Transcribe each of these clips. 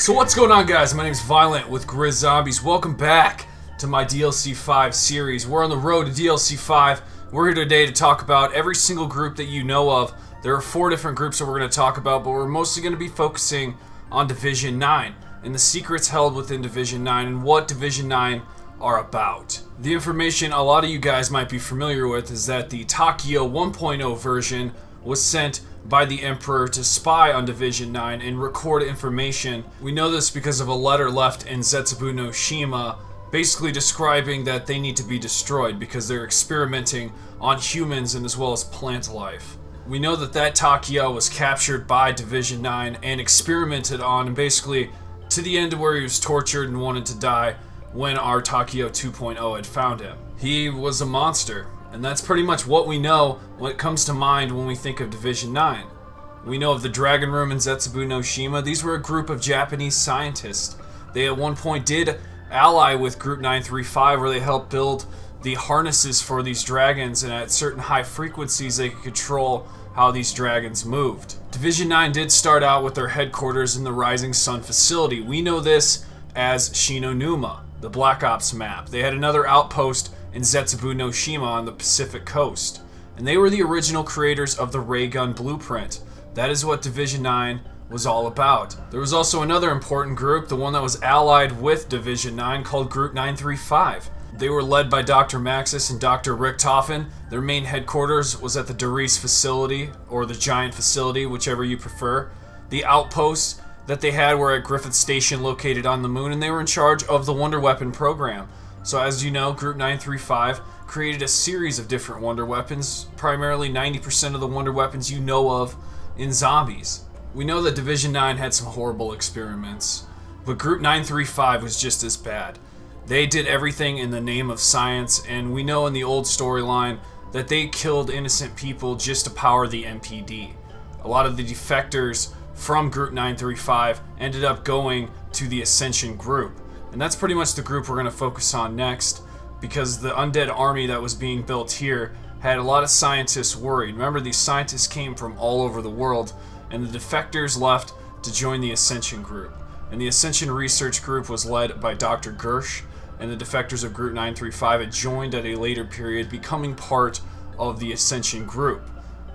So what's going on, guys? My name's Violent with GRIZZ Zombies. Welcome back to my DLC 5 series. We're on the road to DLC 5. We're here today to talk about every single group that you know of. There are 4 different groups that we're going to talk about, but we're mostly going to be focusing on Division 9 and the secrets held within Division 9 and what Division 9 are about. The information a lot of you guys might be familiar with is that the Takio 1.0 version was sent by the Emperor to spy on Division 9 and record information. We know this because of a letter left in Zetsubou no Shima, basically describing that they need to be destroyed because they're experimenting on humans and as well as plant life. We know that that Takio was captured by Division 9 and experimented on, and basically to the end where he was tortured and wanted to die when our Takio 2.0 had found him. He was a monster. And that's pretty much what we know when it comes to mind when we think of Division 9. We know of the Dragon Room in Zetsubou no Shima. These were a group of Japanese scientists. They at one point did ally with Group 935, where they helped build the harnesses for these dragons, and at certain high frequencies they could control how these dragons moved. Division 9 did start out with their headquarters in the Rising Sun facility. We know this as Shinonuma, the Black Ops map. They had another outpost in Zetsubou no Shima on the Pacific coast. And they were the original creators of the ray gun blueprint. That is what Division 9 was all about. There was also another important group, the one that was allied with Division 9, called Group 935. They were led by Dr. Maxis and Dr. Richtofen. Their main headquarters was at the GRIZZ facility, or the Giant facility, whichever you prefer. The outposts that they had were at Griffith Station, located on the moon, and they were in charge of the Wonder Weapon program. So as you know, Group 935 created a series of different wonder weapons, primarily 90% of the wonder weapons you know of in zombies. We know that Division 9 had some horrible experiments, but Group 935 was just as bad. They did everything in the name of science, and we know in the old storyline that they killed innocent people just to power the MPD. A lot of the defectors from Group 935 ended up going to the Ascension Group. And that's pretty much the group we're going to focus on next, because the undead army that was being built here had a lot of scientists worried. Remember, these scientists came from all over the world, and the defectors left to join the Ascension Group. And the Ascension Research Group was led by Dr. Gersh, and the defectors of Group 935 had joined at a later period, becoming part of the Ascension Group.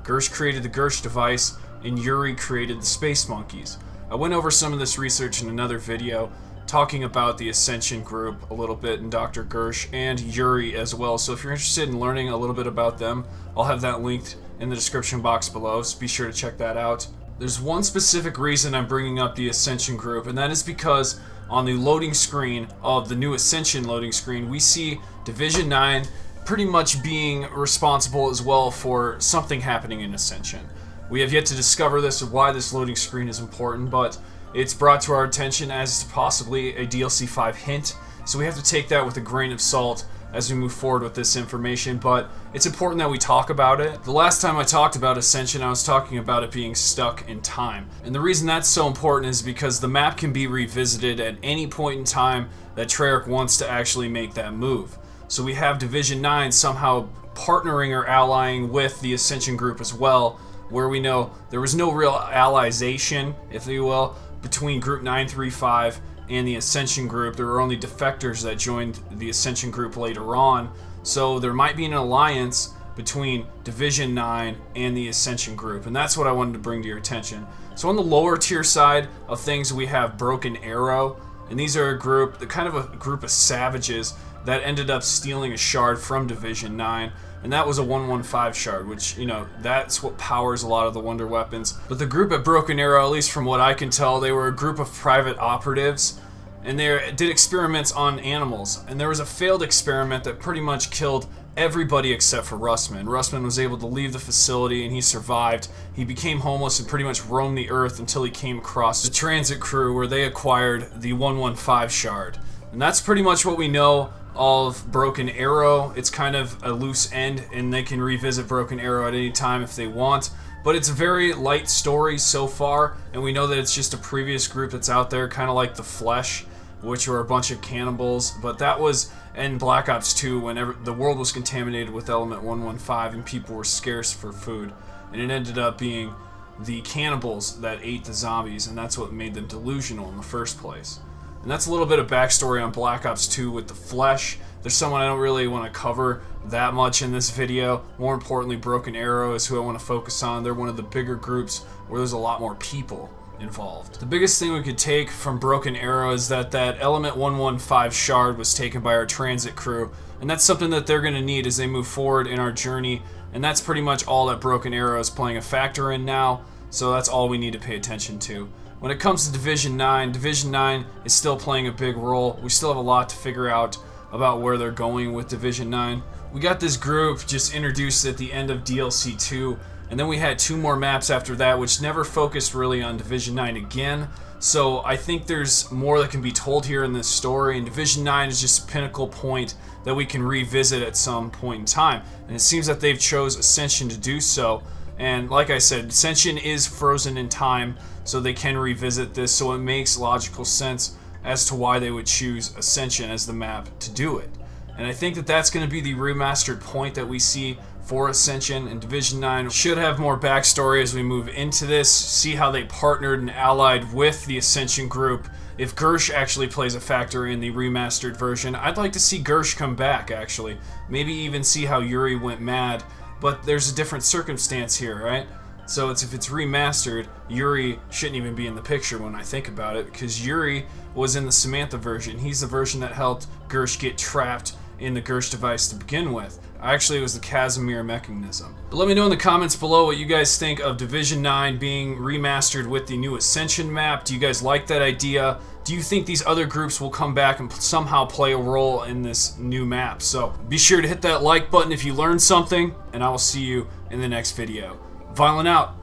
Gersh created the Gersh device, and Yuri created the Space Monkeys. I went over some of this research in another video, talking about the Ascension Group a little bit, and Dr. Gersh and Yuri as well. So if you're interested in learning a little bit about them, I'll have that linked in the description box below, so be sure to check that out. There's one specific reason I'm bringing up the Ascension Group, and that is because on the loading screen of the new Ascension loading screen, we see Division 9 pretty much being responsible as well for something happening in Ascension. We have yet to discover this, or why this loading screen is important, but it's brought to our attention as possibly a DLC 5 hint, so we have to take that with a grain of salt as we move forward with this information, but it's important that we talk about it. The last time I talked about Ascension, I was talking about it being stuck in time. And the reason that's so important is because the map can be revisited at any point in time that Treyarch wants to actually make that move. So we have Division 9 somehow partnering or allying with the Ascension Group as well, where we know there was no real allyization, if you will, between Group 935 and the Ascension Group. There were only defectors that joined the Ascension Group later on, so there might be an alliance between Division 9 and the Ascension Group, and that's what I wanted to bring to your attention. So on the lower tier side of things, we have Broken Arrow, and these are a group, kind of a group of savages that ended up stealing a shard from Division 9. And that was a 115 shard, which, you know, that's what powers a lot of the wonder weapons. But the group at Broken Arrow, at least from what I can tell, they were a group of private operatives, and they did experiments on animals. And there was a failed experiment that pretty much killed everybody except for Russman. Russman was able to leave the facility, and he survived. He became homeless and pretty much roamed the earth until he came across the transit crew, where they acquired the 115 shard. And that's pretty much what we know of Broken Arrow. It's kind of a loose end, and they can revisit Broken Arrow at any time if they want. But it's a very light story so far, and we know that it's just a previous group that's out there, kind of like the Flesh, which were a bunch of cannibals. But that was in Black Ops 2, whenever the world was contaminated with element 115 and people were scarce for food. And it ended up being the cannibals that ate the zombies, and that's what made them delusional in the first place. And that's a little bit of backstory on Black Ops 2 with the Flesh. There's someone I don't really want to cover that much in this video. More importantly, Broken Arrow is who I want to focus on. They're one of the bigger groups where there's a lot more people involved. The biggest thing we could take from Broken Arrow is that Element 115 shard was taken by our transit crew, and that's something that they're going to need as they move forward in our journey, and that's pretty much all that Broken Arrow is playing a factor in now, so that's all we need to pay attention to. When it comes to Division 9, Division 9 is still playing a big role. We still have a lot to figure out about where they're going with Division 9. We got this group just introduced at the end of DLC 2, and then we had 2 more maps after that, which never focused really on Division 9 again. So I think there's more that can be told here in this story, and Division 9 is just a pinnacle point that we can revisit at some point in time. And it seems that they've chose Ascension to do so. And like I said, Ascension is frozen in time, so they can revisit this, so it makes logical sense as to why they would choose Ascension as the map to do it. And I think that that's going to be the remastered point that we see for Ascension, and Division 9 should have more backstory as we move into this, see how they partnered and allied with the Ascension Group. If Gersh actually plays a factor in the remastered version, I'd like to see Gersh come back, actually. Maybe even see how Yuri went mad, but there's a different circumstance here, right? So if it's remastered, Yuri shouldn't even be in the picture when I think about it, because Yuri was in the Samantha version. He's the version that helped Gersh get trapped in the Gersh device to begin with. Actually, it was the Casimir mechanism. But let me know in the comments below what you guys think of Division 9 being remastered with the new Ascension map. Do you guys like that idea? Do you think these other groups will come back and somehow play a role in this new map? So be sure to hit that like button if you learned something, and I will see you in the next video. Viollent out.